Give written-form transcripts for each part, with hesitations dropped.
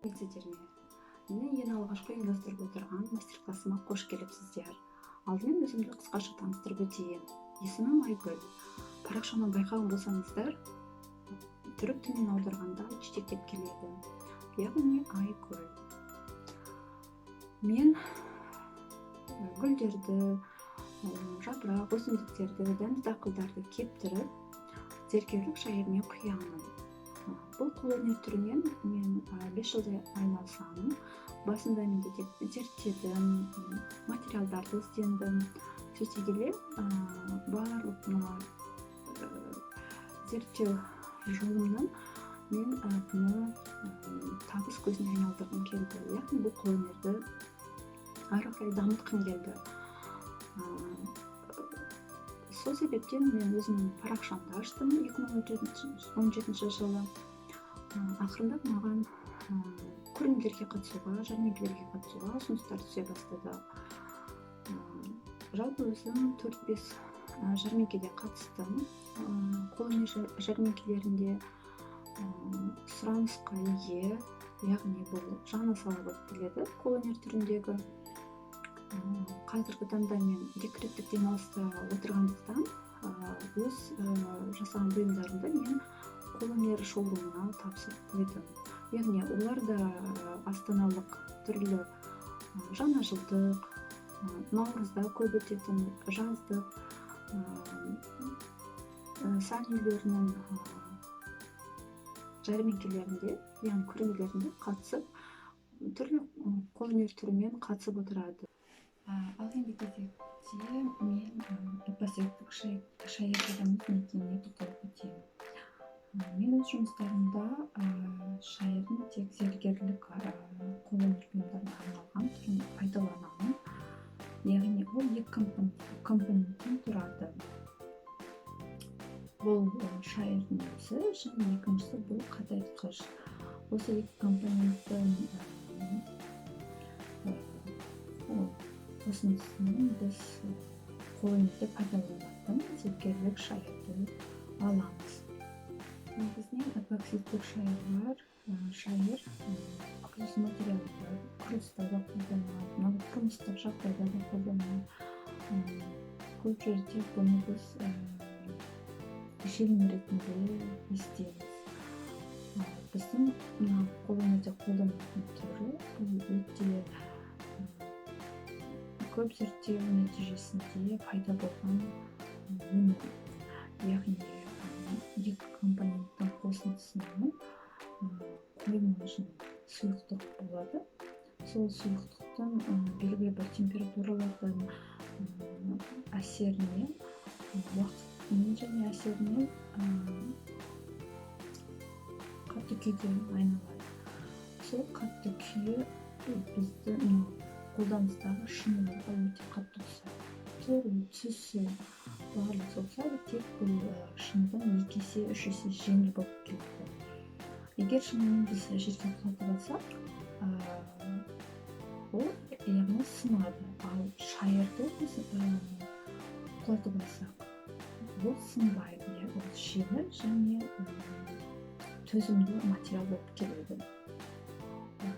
Келесіздерме, мені ең алғашқы ұйымдастырып отырған мастер-классыма қош келіпсіздер. Алдымен өзімді қысқаша таныстырып өтейін. Есімім Айгүл. Парақшаны байқаған болсаңыздар, түрік тілінен аударғанда чечек деп келеді. Яғни Айгүл. Мен гүлдерді, жапырақ, өсімдіктерді, дәнді дақылдарды кептіріп, зергерлік шайырмен құямын. Бұл қолөнер түрімен мен 5 жылдай айналысамын. Басында мен де зерттедім, материалдарды іздендім. Сөйте келе барлық зерттеу жолымнан мен бұны табыс көзіне айналдырғым келді. Яғни бұл қолөнерді ары қарай дамытқым келді. Сол себептен мен өзімнің парақшамды аштым 2017 жылы. Ақырындап маған көрмелерге қатысуға, жәрмеңкелерге қатысуға ұсыныстар түсе бастады. Жалпы өзім 4-5 жәрмеңкеге қатыстым. Қолөнер жәрмеңкелерінде сұранысқа ие, яғни бұл жаңа сала болып келеді қолөнер түріндегі. Қазіргі таңда мен декреттік демалыста отырғандықтан өз жасаған бұйымдарымды мен қолөнер шоурумына тапсырып қойдым. Яғни оларда астаналық түрлі жаңа жылдық, наурызда көп өтетін жаздық сән үйлерінің жәрмеңкелерінде, яғни көрмелерінде қатысып, түрлі қолөнер түрімен қатысып отырады. Ал енді кезекте мен эпосеттік шайырдың мекеніне тоқталып өтейін. Мен өз жұмыстарымда шайырдың тек зергерлік қолөнер бұйымдарына арналған түрін пайдаланамын. Яғни ол екі компоненттен тұрады. Бұл шайырдың өзі және екіншісі бұл қатайтқыш. Осы екі компоненттің осынысынан біз қолөнерде пайдаланатын зергерлік шайырды аламыз. Негізінен эпоксидтік шайырлар, шайыр құрылыс материалдар, құрылыстарда қолданылады, тұрмыстық жағдайда да қолданылады. Көп жерде бұны біз желім ретінде естиміз. Біздің қолөнерде қолданылатын түрі бұл өте көп зерттеу нәтижесінде пайда болған өнім. Яғни екі компоненттің қосындысынан құйылмашын сұйықтық болады. Сол сұйықтықтың белгілі бір температуралардың әсерінен, уақытының және әсерінен қатты күйге айналады. Сол қатты күйі бізді қолданыстағы шыныларға өте қатты ұқсайды. Түрі, түсі барлық ұқсайды, тек бұл шыныдан 2 есе, 3 есе жеңіл болып келеді. Егер шыныны біз жерге құлатып алсақ, ол яғни сынады. Ал шайырды біз құлатып алсақ, бұл сынбайды. Ол жеңіл және төзімді материал болып келеді.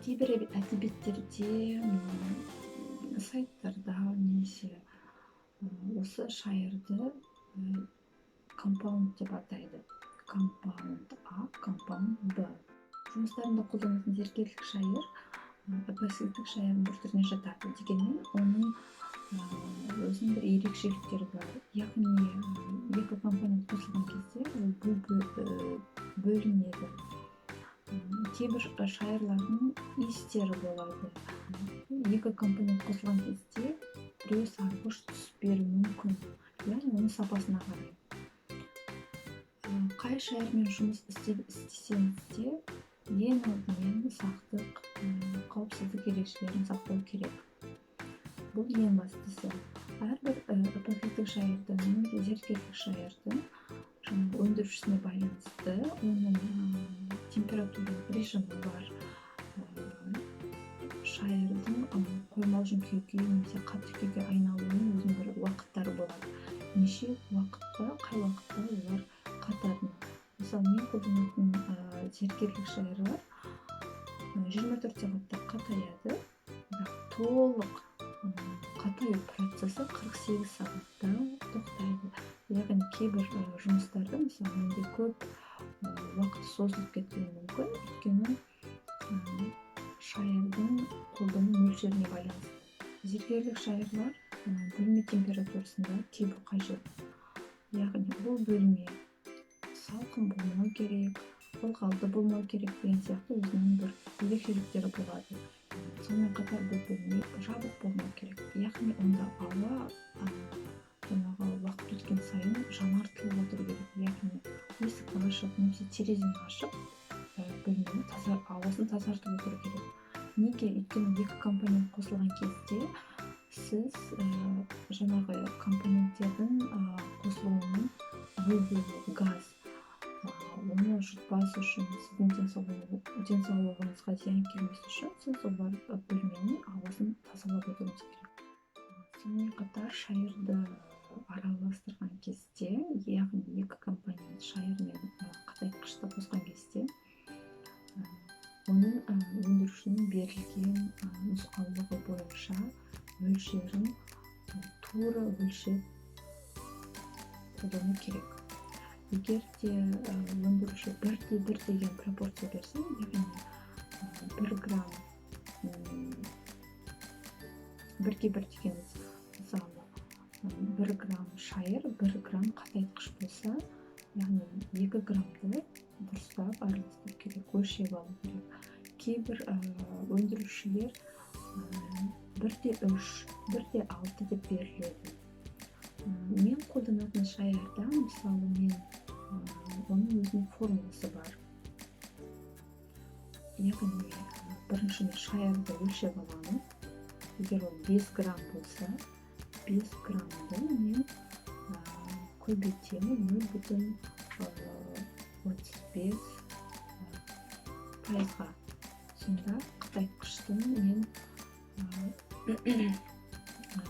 Кейбір әдебиеттерде, сайттарда немесе осы шайырды компаунд деп атайды. Компаунд А, компаунд Б. Жұмыстарында қолданатын зергерлік шайыр эпоксидтік шайырдың бір түріне жатады. Дегенмен оның өзінің бір ерекшеліктері бар. Яғни екі компонент қосылған кезде ол бөлінеді. Кейбір шайырлардың иістері болады. Екі компонент қосылған кезде біреу сарғыш түс беруі мүмкін. Яғни оның сапасына қарай. Қай шайырмен жұмыс істесеңіз де, ең алдымен сақтық, қауіпсіздік ережелерін сақтау керек. Бұл ең бастысы. Әрбір эпоксидтік шайырдың, зергерлік шайырдың өндірушісіне байланысты оның температуралық режимі бар. Шайырдың қоймалжың күйге немесе қатты күйге айналуының өзінің бір уақыттары болады. Неше уақытта, қай уақытта олар қатады. Мысалы, мен қолданатын зергерлік шайырлар 24 сағатта қатаяды, бірақ толық қатаю процесі 48 сағатта тоқтайды. Яғни кейбір жұмыстарда, мысалы, менде көп уақыт созылып кетуі мүмкін, өйткені шайырдың қолдану мөлшеріне байланысты. Зергерлік шайырлар бөлме температурасында тебу қажет. Яғни бұл бөлме салқын болмау керек, ылғалды болмау керек деген сияқты өзінің бір ерекшеліктері болады. Сонымен қатар бұл бөлме жабық болмау керек. Яғни онда ауа уақыт өткен сайын жаңартылып отыру керек. Яғни есікті ашып немесе терезені ашып бөлменің ауасын тазартып отыру керек. Неге? Өйткені екі компонент қосылған кезде сіз жаңағы компоненттердің қосылуынан бөлінген газ оны жұтпас үшін, сіздің денсаулығыңызға зиян келмес үшін сіз олар бөлменің ауасын тазалап отыруыңыз керек. Сонымен қатар шайырды араластырған кезде, яғни екі компонент шайыр мен қатайтқышты қосқан кезде, оның өндірушінің берілген нұсқаулығы бойынша мөлшерін тура өлшеп қолдану керек. Егер де өндіруші 1:1 деген пропорция берсе, яғни 1 грамм 1:1 дегеніміз, мысалы 1 грамм шайыр 1 грамм қатайтқыш болса, яғни 2 граммды дұрыстап араластыру керек, өлшеп алу керек. Кейбір өндірушілер 1:3, 1:6 деп беріледі. Мен қолданатын шайырда, мысалы, оның өзінің формуласы бар. Яғни бірінші шайырды өлшеп аламын. Егер ол 5 грамм болса, 5 граммды мен көбейтемін 0,35 пайызға. Сонда қатайтқыштың мен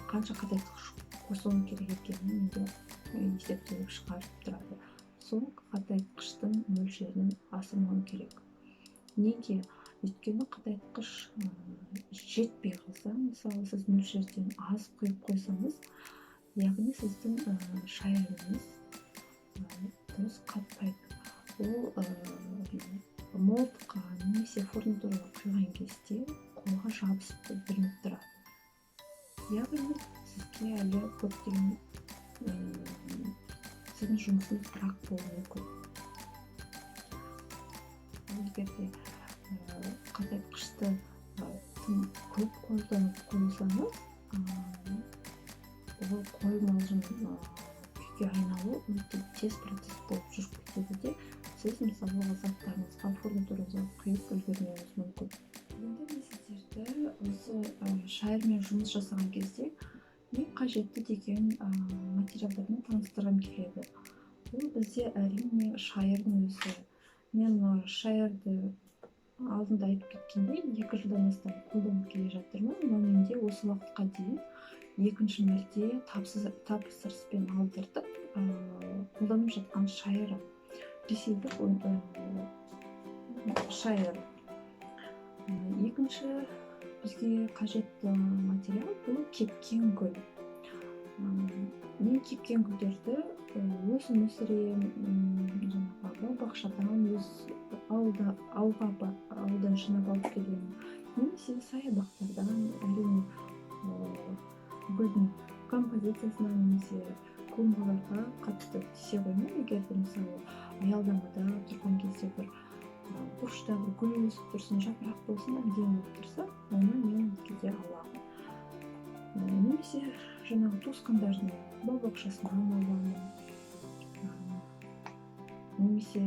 қанша қатайтқыш қосуым керек екенін менде есептеліп шығарып тұрады. Сол қатайтқыштың мөлшерін асырмау керек. Неге? Өйткені қатайтқыш жетпей қалса, мысалы, сіз мөлшерден аз құйып қойсаңыз, яғни сіздің шайырыңыз дұрыс қатпайды. Ол молдқа немесе фурнитураға құйған кезде қолға жабысып білініп тұрады. Яғни сізге әлі көптеген сіздің жұмысыңыз бірақ болуы мүмкін. Егер де қатайтқышты тым көп қолданып қойсаңыз, ол қоймалжың күйге айналу өте тез процесс болып жүріп кетеді де, сіз мысалы заттарыңызға, фурнитураңызға құйып үлгермеуіңіз мүмкін. Енді мен сіздерді осы шайырмен жұмыс жасаған кезде ең қажетті деген материалдармен таныстырғым келеді. Ол бізде әрине шайырдың өзі. Мен шайырды алдында айтып кеткендей, 2 жылдан астам қолданып келе жатырмын. Но менде осы уақытқа дейін екінші мәрте тапсырыспен алдыртып қолданып жатқан шайыры. Ресейлік шайыр. Екінші бізге қажетті материал бұл кепкен гүл. Мен кепкен гүлдерді өзім өсіремін, бау-бақшадан, өз ауылдан жинап алып келемін. Немесе саябақтардан, әрине гүлдің композициясына немесе клумбаларға қатысты десе қоймай, егер де мысалы аялдамада тұрған кезде бір бұрышта бір гүл өсіп тұрсын, жапырақ болсын, әдемі болып тұрса, оны мен кейде аламын. Немесе жаңағы туысқандардың бау-бақшасынан аламын. Немесе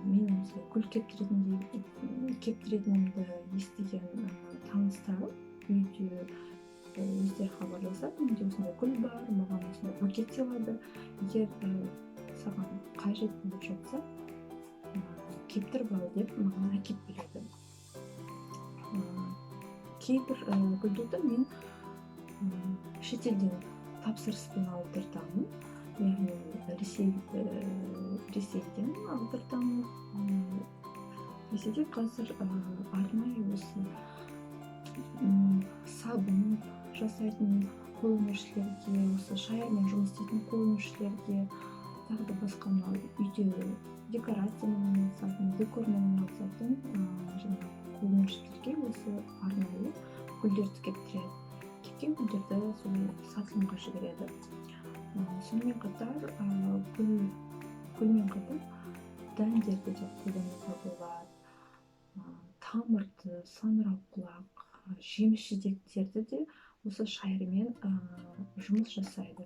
мен гүл кептіретінімді естіген таныстарым үйде өздері хабарласады, менде осындай гүл бар, маған осындай букет сыйлады. Егер саған қажет болып жатса, кептіріп ал деп маған әкеп береді. Кейбір гүлдерді мен шетелден тапсырыспен алдыртамын, яғни Ресейден алдыртамын. десе де қазір арнайы осы сабын жасайтын қолөнершілерге, осы шайырмен жұмыс істейтін қолөнершілерге, тағы да басқа мынау үйде декорациямен айналысатын, декормен айналысатын жаңағы қолөнершілерге осы арнайы гүлдерді кептіреді. Кепкен гүлдерді сол сатылымға жібереді. Сонымен қатар гүлмен қатар дәндерді де қолдануға болады. Тамырды, саңырауқұлақ, жеміс жидектерді де осы шайырмен жұмыс жасайды.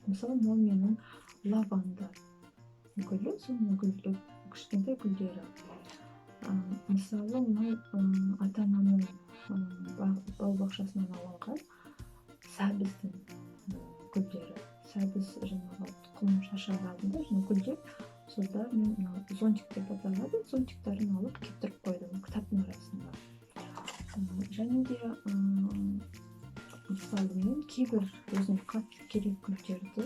Мысалы, мынау менің лаванда гүлі, соның гүлі кішкентай гүлдері. Мысалы, мынау ата-анамның бау-бақшасынан алынған сәбіздің гүлдері. Сәбіз жаңағы тұқым шашырағында гүлдер. Сонда мен зонтик деп аталады, зонтиктарын алып кептіріп қойдым кітаптың арасында. Және де мысалы мен кейбір өзіне қатты керек гүлдерді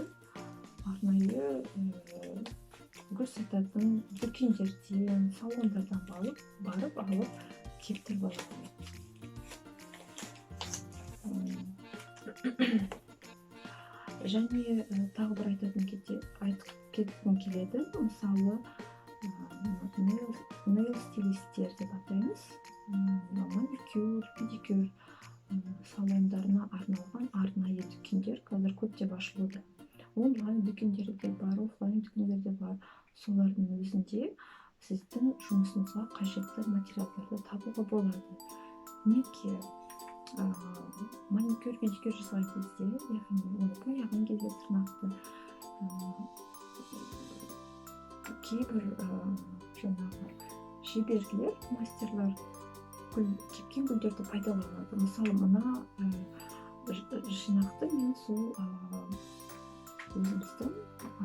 арнайы гүл сататын дүкендерден, салондардан барып алып кептіріп аламын. Және тағы бір кеткім келеді. Мысалы, нейл стилистер деп атаймыз. Маникюр, педикюр салондарына арналған арнайы дүкендер қазір көптеп ашылуда. Онлайн дүкендері де бар, офлайн дүкендері де бар. Солардың өзінде сіздің жұмысыңызға қажетті материалдарды табуға болады. Неге? Маникюр, педикюр жасаған кезде, яғни оны бояған кезде тырнақты кейбір жаңағы шеберлер, мастерлар кепкен гүлдерді пайдаланады. Мысалы, мына жинақты мен сол өзіміздің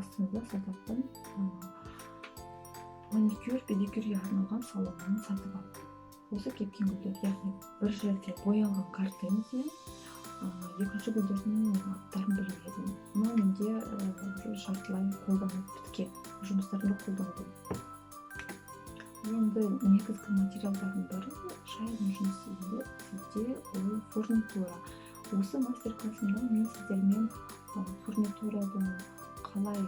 астымызда сататын маникюр, педикюрге арналған салоннан сатып алдым. Осы кепкен гүлдер, яғни бір жерде боялған гортензия, екінші гүлдердің аттарын білмедім. Мына менде жартылай қолданып біткен жұмыстарында қолдандым. Енді негізгі материалдардың бірі шайырмен жұмыс істегенде сізде ол фурнитура. Осы мастер-классымда мен сіздермен фурнитурадан қалай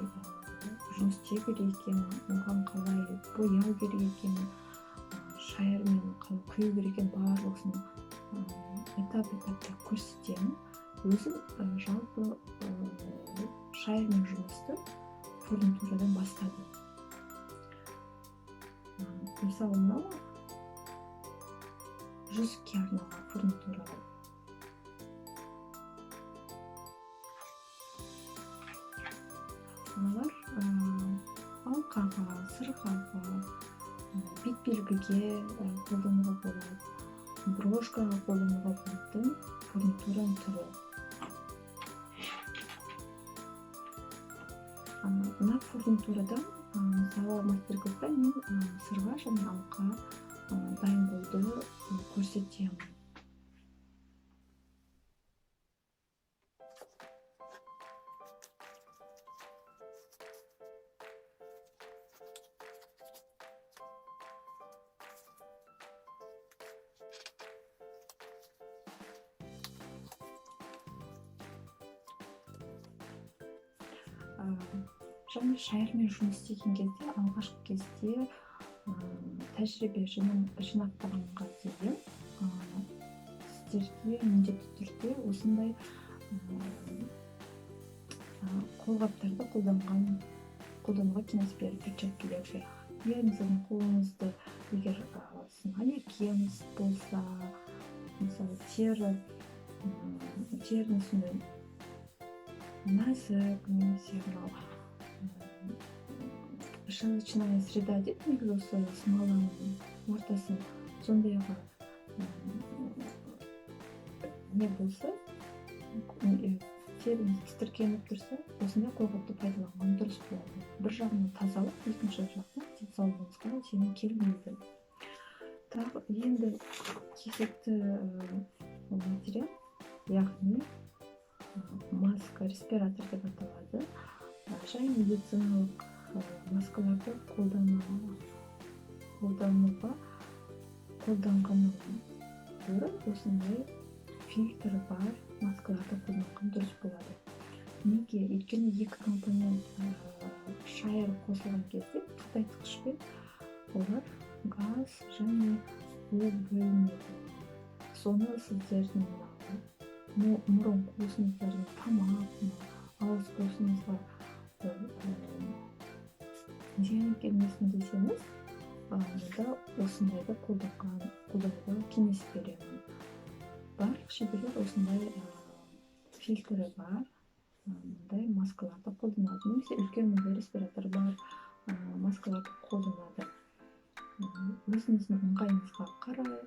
жұмыс істеу керек екенін, оған қалай бояу керек екенін, шайырмен қалай құю керек екенін барлығын этап-этапта көрсетемін. Өзім жалпы шайырмен жұмысты фурнитурадан бастадым. Мысалы, мынау жүзікке арналған фурнитура. Мыналар алқаға, сырғаға, бет белгіге қолдануға болады, брошкаға қолдануға болатын фурнитураның түрі. Мына фурнитурадан мысалы мастер-класста мен сырға және алқа дайын болуды көрсетемін. Және шайырмен жұмыс істеген кезде, алғашқы кезде тәжірибе жинақтағанға дейін сіздерге міндетті түрде осындай қолғаптарды қолдануға кеңес береді, перчаткаларды. Егер сіздің қолыңызды, егер сіздің аллергияңыз болса, мысалы терінің сондай нәзік, немесе мынау шелочная среда дейді, негізі осы смоланың ортасын сондайға не болса, теріңіз тітіркеніп тұрса, осындай қолғапты пайдаланған дұрыс болады. Бір жағынан тазалық, екінші жағынан денсаулығыңызға зиян келмейді. Тағы енді кезекті материал, яғни маска, респиратор деп аталады. Жай медициналық маскаларды қолдана колдангандан көрө осындай фильтр бар маскаларды колдонгон дурус болот. Неге? Өйткені екі компонент шайыр қосылған кезде қытай тықышпен олар газ және бу бөлінеді. Соны сіздердің мұрын қуысыңыздардың тамақ, ауыз қуысыңызға зиян келмесін десеңіз, онда осындайды қолдануға кеңес беремін. Барлық шеберлер осындай фильтрі бар мындай маскаларды қолданады. Немесе үлкен респиратор бар маскаларды қолданады. Өзіңіздің ыңғайыңызға қарай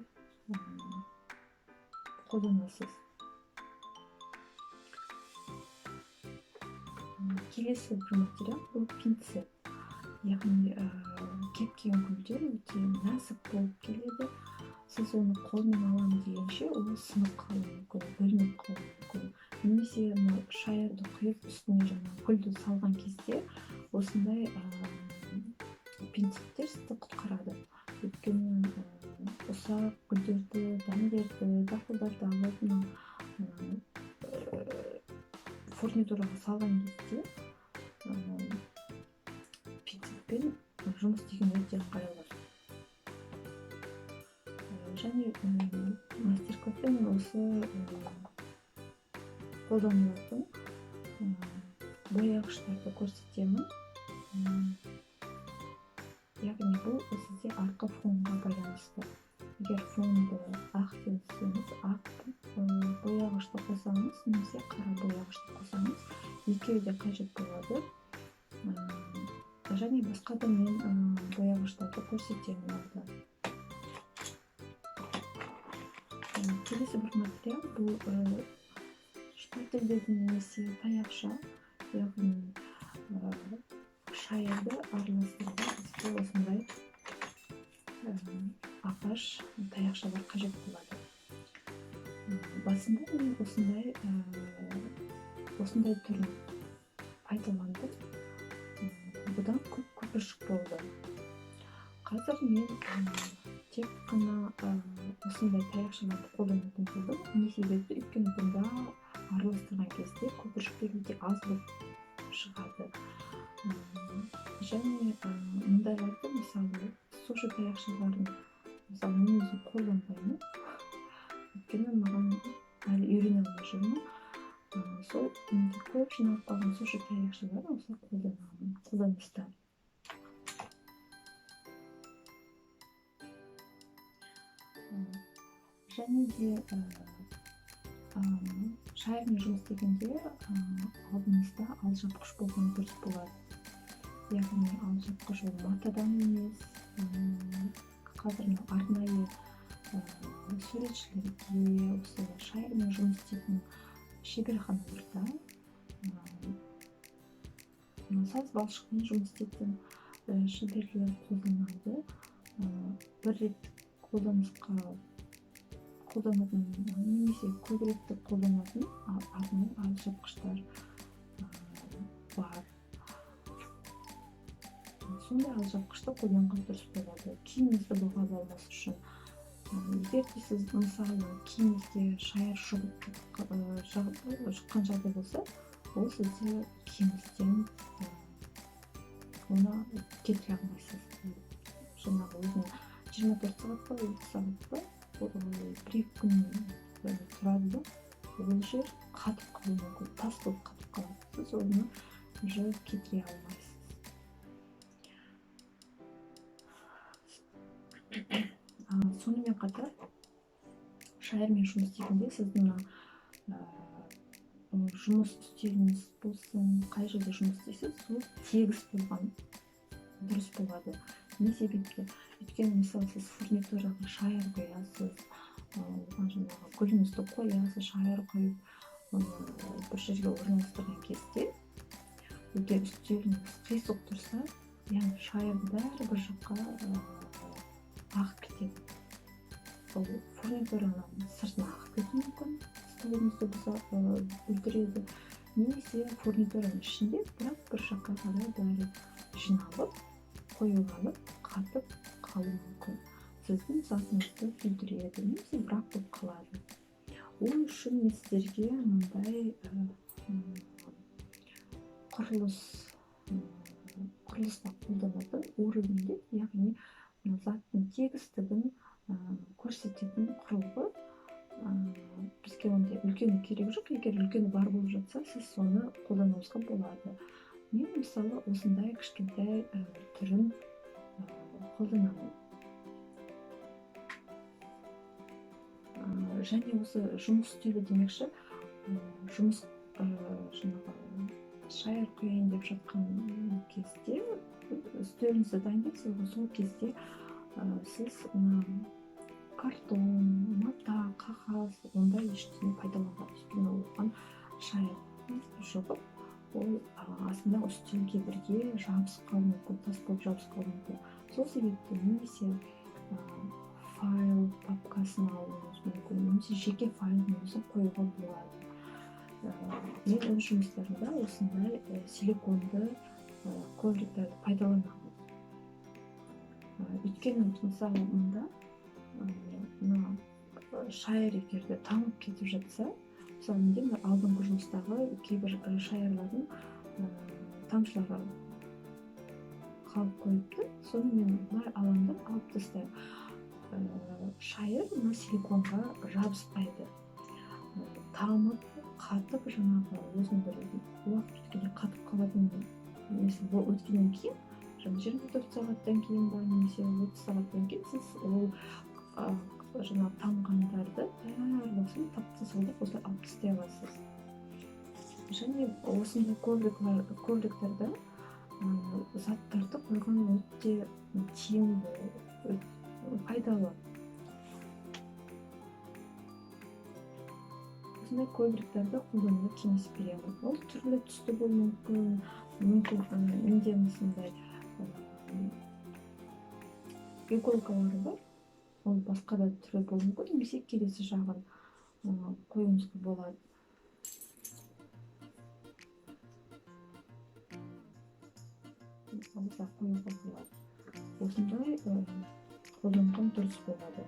қолданасыз. Келесі бір материал бұл пинцет. Яғни кепкен гүлдер өте нәзік болып келеді. Сіз оны қолмен аламын дегенше ол сынып қалуы мүмкін, бөлініп қалуы мүмкін. Немесе шайырды құйып үстіне гүлді салған кезде осындай пинцеттер сізді құтқарады. Өйткені ұсақ гүлдерді, дәндерді, дақылдарды алып фурнитураға салған кезде пинцетпен жұмыс істеген өте ыңғайлы. Және мастер-класста мен осы қолданылатын бояғыштарды көрсетемін. Яғни бұл сізде арқа фонға байланысты. Егер фонды ақ десеңіз, ақ бояғышты қосаңыз, немесе қара бояғышты қосаңыз, екеуі де қажет болады. Және басқа да мен бояғыштарды көрсетемін алда. Келесі бір материал бұл шпательдердің немесе таяқша, яғни шайырды араластыруға бізге осындай ағаш таяқшалар қажет болады. Басында мен осындай түрін пайдаландым. Бұдан көп көпіршік болды. Қазір мен тек қана осындай таяқшаларды қолданатын болдым. Не себепті? Өйткені бұнда араластырған кезде көпіршіктер өте аз болып шығады. Және мұндайларды мысалы сушы таяқшаларын мысалы мен өзім қолданбаймын. Өйткені маған әлі үйрене алмай жүрмін. Сол көп жиналып қалған сушы таяқшаларын осылай қолданамын, қолданыста. Және де шайырмен жұмыс істегенде алдыңызда алжапқыш болған дұрыс болады. Яғни алжапқыш ол матадан емес, қазір арнайы суретшілерге, осы шайырмен жұмыс істейтін шеберханаларда саз балшықпен жұмыс істейтін шеберлер қолданады. Бір рет қолданысқа қолданатын немесе көбіректі қолданатын арнайы алжапқыштар бар. Сондай алжапқышты қолданған дұрыс болады. Киіміңізді былғап алмас үшін. Егер де сіз мысалы киіміңізге шайыр жұққан жағдай болса, ол сізде киіміңізден оны кетіре алмайсыз. Жаңағы өзінің 24 сағат па, 30 сағат па, бір-екі күн тұрады да, ол жер қатып қалуы мүмкін, тас болып қатып қалады. Сіз оны жауып кетіре алмайсыз. Сонымен қатар шайырмен жұмыс істегенде сіздің жұмыс үстеліңіз болсын, қай жерде жұмыс істейсіз, сол тегіс болған дұрыс болады. Не себепті? Өйткені мысалы сіз фурнитураға шайыр қоясыз, гүліңізді қоясыз, шайыр қойып бір жерге орналастырған кезде, егер үстеліңіз қисық тұрса, яғни шайырдың бәрі бір жаққа ағып кетеді. Ол фурнитураның сыртына ағып кетуі мүмкін, столыңызды бүлдіреді. Немесе фурнитураның ішінде бірақ бір жаққа қарай бәрі жиналып, қоюланып, қатып қалуы мүмкін. Сіздің затыңызды күйдіреді немесе бірақ болып қалады. Ол үшін мен сіздерге мындай құрылыста қолданатын уровеньдер, яғни заттың тегістігін көрсететін құрылғы. Бізге ондай үлкені керек жоқ. Егер үлкені бар болып жатса, сіз соны қолдануыңызға болады. Мен мысалы осындай кішкентай түрін қолданамын. Және осы жұмыс үстелі демекші, жұмыс шайыр құяйын деп жатқан кезде, үстеліңізді дайындайсыз, сол кезде сіз картон, мата, қағаз, ондай ештеңе пайдаланбайды. Өйткені оған шайыр шығып, ол астында үстелге бірге жабысып қалуы мүмкін, тас болып жабысып қалуы мүмкін. Сол себепті немесе файл папкасын алуыңыз мүмкін, немесе жеке файлдың өзін қоюға болады. Мен өз жұмыстарымда осындай силиконды ковриктарды пайдаланамын. Өйткені мысалы мұнда шайыр егерде тамып кетіп жатса, мысалы менде алдыңғы жұмыстағы кейбір шайырлардың тамшылары қалып қойыпты. Соны мен былай аламын да алып тастаймын. Шайыр силиконға жабыспайды. Тамып, қатып, жаңағы өзінің бір уақыт өткенде қатып қалатын несі өткеннен кейін, 24 сағаттан кейін ба, немесе 30 сағаттан кейін сіз ол жаңағы тамғандарды барлығын тап-тазалап осылай алып тастай аласыз. Және осындай ковриктарда заттарды қойған өте тиімді, пайдалы. Осындай ковриктарды қолдануға кеңес беремін. Ол түрлі түсті болуы мүмкін. Менде осындай иголкалары бар. Ол басқа да түрі болуы мүмкін, немесе келесі жағын қоюыңызға болады. Осындай қолданған дұрыс болады.